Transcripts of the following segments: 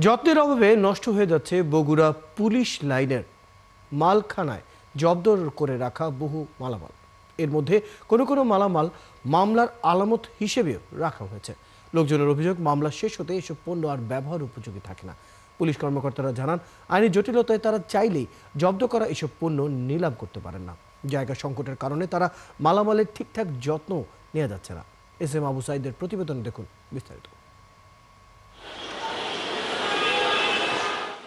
যত্নের অভাবে নষ্ট হয়ে যাচ্ছে বগুড়া পুলিশ লাইনের মালখানায় জব্দ করে রাখা বহু মালামাল। এর মধ্যে কোনো কোনো মালামাল মামলার আলামত হিসেবেও রাখা হয়েছে। লোকজনের অভিযোগ, মামলা শেষ হতে এসব পণ্য আর ব্যবহার উপযোগী থাকে না। পুলিশ কর্মকর্তারা জানান, আইনি জটিলতায় তারা চাইলেই জব্দ করা এসব পণ্য নিলাম করতে পারেন না। জায়গা সংকটের কারণে তারা মালামালের ঠিকঠাক যত্ন নেওয়া যাচ্ছে না। এস এম আবু সাইদের প্রতিবেদন দেখুন বিস্তারিত।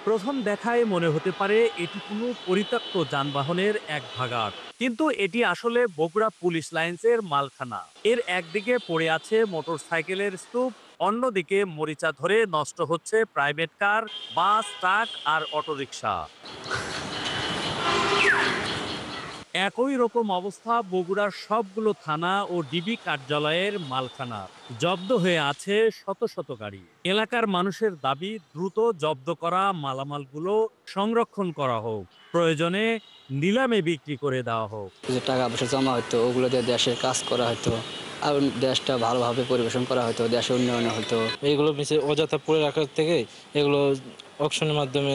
প্রথম দেখায় মনে হতে পারে এটি কোনো পরিত্যক্ত যানবাহনের এক ভাগাড়, কিন্তু এটি আসলে বগুড়া পুলিশ লাইন্সের মালখানা। এর একদিকে পড়ে আছে মোটরসাইকেলের স্তূপ, অন্যদিকে মরিচা ধরে নষ্ট হচ্ছে প্রাইভেট কার, বাস, ট্রাক আর অটোরিকশা। একই রকম অবস্থা বগুড়ার সবগুলো থানা ও ডিবি কার্যালয়ের মালখানা। জব্দ হয়ে আছে শত শত গাড়ি। এলাকার মানুষের দাবি, দ্রুত জব্দ করা মালামালগুলো সংরক্ষণ করা হোক, প্রয়োজনে নিলামে বিক্রি করে দেওয়া হোক। যে টাকা পয়সা জমা হতো ওগুলো দিয়ে দেশের কাজ করা হতো, আর দেশটা ভালোভাবে পরিবেশন করা হতো, দেশের উন্নয়ন হতো। এইগুলো বেশি অযথা পড়ে রাখার থেকে এগুলো অকশনের মাধ্যমে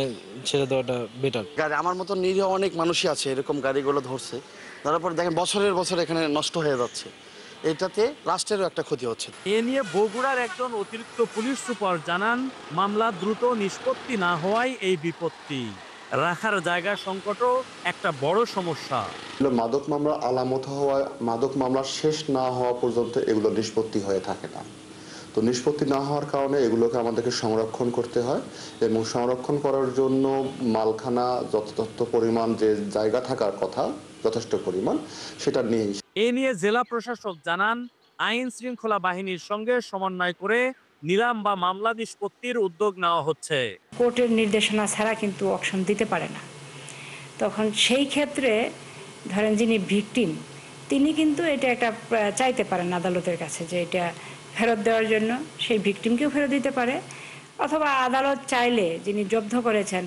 ছেড়ে দেওয়াটা বেটার। গাড়ি আমার মতো নিরীহ অনেক মানুষই আছে এরকম গাড়িগুলো ধরছে, ধরার পর দেখেন বছরের বছর এখানে নষ্ট হয়ে যাচ্ছে। এটাতে রাষ্ট্রেরও একটা ক্ষতি হচ্ছে। এ নিয়ে বগুড়ার একজন অতিরিক্ত পুলিশ সুপার জানান, মামলা দ্রুত নিষ্পত্তি না হওয়ায় এই বিপত্তি। রাখার জায়গা সংকটও একটা বড় সমস্যা। মাদক মামলা আলামত হওয়া, মাদক মামলা শেষ না হওয়া পর্যন্ত এগুলো নিষ্পত্তি হয়ে থাকে না। তো নিষ্পত্তি না হওয়ার কারণে এগুলোকে আমাদেরকে সংরক্ষণ করতে হয়, এবং সংরক্ষণ করার জন্য মালখানা যথাযথ পরিমাণ যে জায়গা থাকার কথা যথেষ্ট পরিমাণ সেটা নেই। এ নিয়ে জেলা প্রশাসক জানান, আইন শৃঙ্খলা বাহিনীর সঙ্গে সমন্বয় করে নিলাম বা মামলা নিষ্পত্তির উদ্যোগ নেওয়া হচ্ছে। কোর্টের নির্দেশনা ছাড়া কিন্তু অকশন দিতে পারে না। তখন সেই ক্ষেত্রে ধরেন যিনি ভিকটিম, তিনি কিন্তু এটা একটা চাইতে পারেন আদালতের কাছে যে এটা ফেরত দেওয়ার জন্য, সেই ভিকটিমকেও ফেরত দিতে পারে। অথবা আদালত চাইলে যিনি জব্দ করেছেন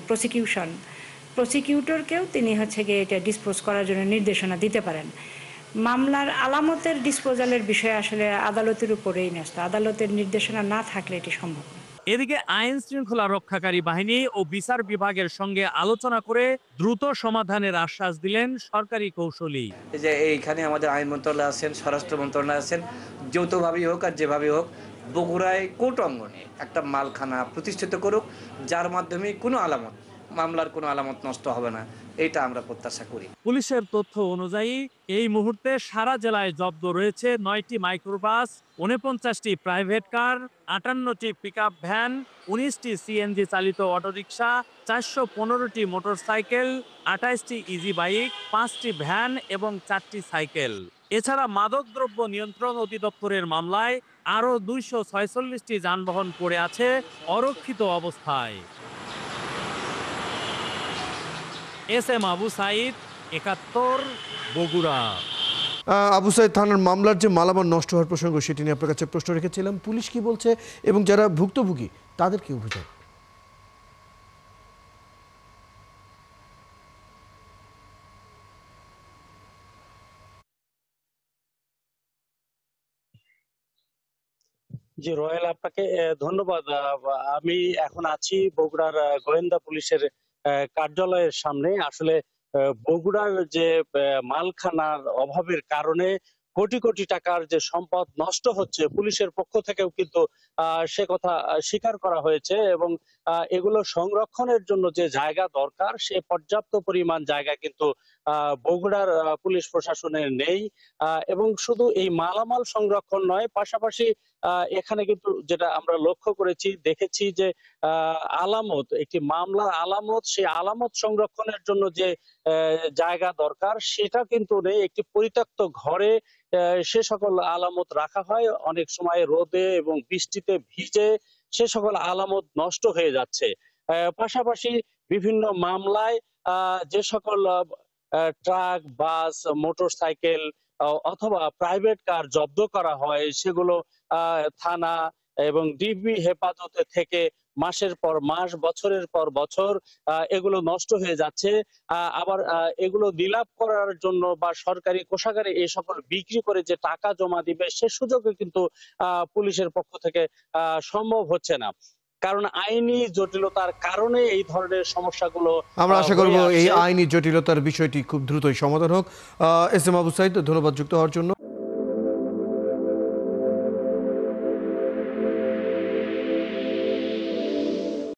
প্রসিকিউটরকেও তিনি গিয়ে এটা ডিসপোজ করার জন্য নির্দেশনা দিতে পারেন। মামলার আলামতের ডিসপোজালের বিষয়ে আসলে আদালতের উপরেই ন্যস্ত। আদালতের নির্দেশনা না থাকলে এটি সম্ভব না। এদিকে আইন শৃঙ্খলা রক্ষাকারী বাহিনী ও বিচার বিভাগের সঙ্গে আলোচনা করে দ্রুত সমাধানের আশ্বাস দিলেন সরকারি কৌশলী। যে এইখানে আমাদের আইন মন্ত্রণালয় আছেন, স্বরাষ্ট্র মন্ত্রণালয় আছেন, যৌথভাবেই হোক আর যেভাবেই হোক বগুড়ায় কোর্ট অঙ্গনে একটা মালখানা প্রতিষ্ঠিত করুক, যার মাধ্যমে মামলার কোনো আলামত নষ্ট হবে না, এটা আমরা প্রত্যাশা করি। পুলিশের তথ্য অনুযায়ী এই মুহূর্তে সারা জেলায় জব্দ রয়েছে 9টি মাইক্রোবাস, 49টি প্রাইভেট কার, 58টি পিকআপ ভ্যান, 19টি সিএনজি চালিত অটোরিকশা, 415টি মোটরসাইকেল, 28টি ইজি বাইক, 5টি ভ্যান এবং 4টি সাইকেল। এছাড়া মাদকদ্রব্য নিয়ন্ত্রণ অধিদপ্তরের মামলায় আরও 246টি যানবাহন পড়ে আছে অরক্ষিত অবস্থায়। S M Abu Saeed, 71, Bogura. আবু সাইদ, থানার মামলার যে মালামাল নষ্ট হওয়ার প্রসঙ্গ, সেটি নিয়ে আপনার কাছে প্রশ্ন রেখেছিলাম। পুলিশ কি বলছে এবং যারা ভুক্তভোগী তাদের কি অভিযোগ? জি রয়েল, আপনাকে ধন্যবাদ। আমি এখন আছি বগুড়ার গোয়েন্দা পুলিশের কার্যালয়ের সামনে। আসলে বগুড়ার যে মালখানার অভাবের কারণে কোটি কোটি টাকার যে সম্পদ নষ্ট হচ্ছে, পুলিশের পক্ষ থেকেও কিন্তু সে কথা স্বীকার করা হয়েছে, এবং এগুলো সংরক্ষণের জন্য যে জায়গা দরকার সে পর্যাপ্ত পরিমাণ জায়গা কিন্তু বগুড়ার পুলিশ প্রশাসনের নেই। এবং শুধু এই মালামাল সংরক্ষণ নয়, পাশাপাশি এখানে কিন্তু যেটা আমরা লক্ষ্য করেছি, দেখেছি যে আলামত, একটি মামলার আলামত, সেই আলামত সংরক্ষণের জন্য যে জায়গা দরকার সেটা কিন্তু নেই। একটি পরিত্যক্ত ঘরে সে সকল আলামত রাখা হয়, অনেক সময় রোদে এবং বৃষ্টিতে ভিজে সে সকল আলামত নষ্ট হয়ে যাচ্ছে। পাশাপাশি বিভিন্ন মামলায় যে সকল ট্রাক, বাস, মোটরসাইকেল অথবা প্রাইভেট কার জব্দ করা হয়, সেগুলো থানা এবং ডিবি হেফাজতে থেকে মাসের পর মাস, বছরের পর বছর এগুলো নষ্ট হয়ে যাচ্ছে। আবার এগুলো নিলাম করার জন্য বা সরকারি কোষাগারে এই সকল বিক্রি করে যে টাকা জমা দিবে সে সুযোগও কিন্তু পুলিশের পক্ষ থেকে সম্ভব হচ্ছে না। কারণ আইনি জটিলতার কারণে এই ধরনের সমস্যাগুলো আমরা আশা করব হয়ে এই আসছে। আইনি জটিলতার বিষয়টি খুব দ্রুতই সমাধান হোক। এস এম আবু সাইদ, ধন্যবাদ যুক্ত হওয়ার জন্য।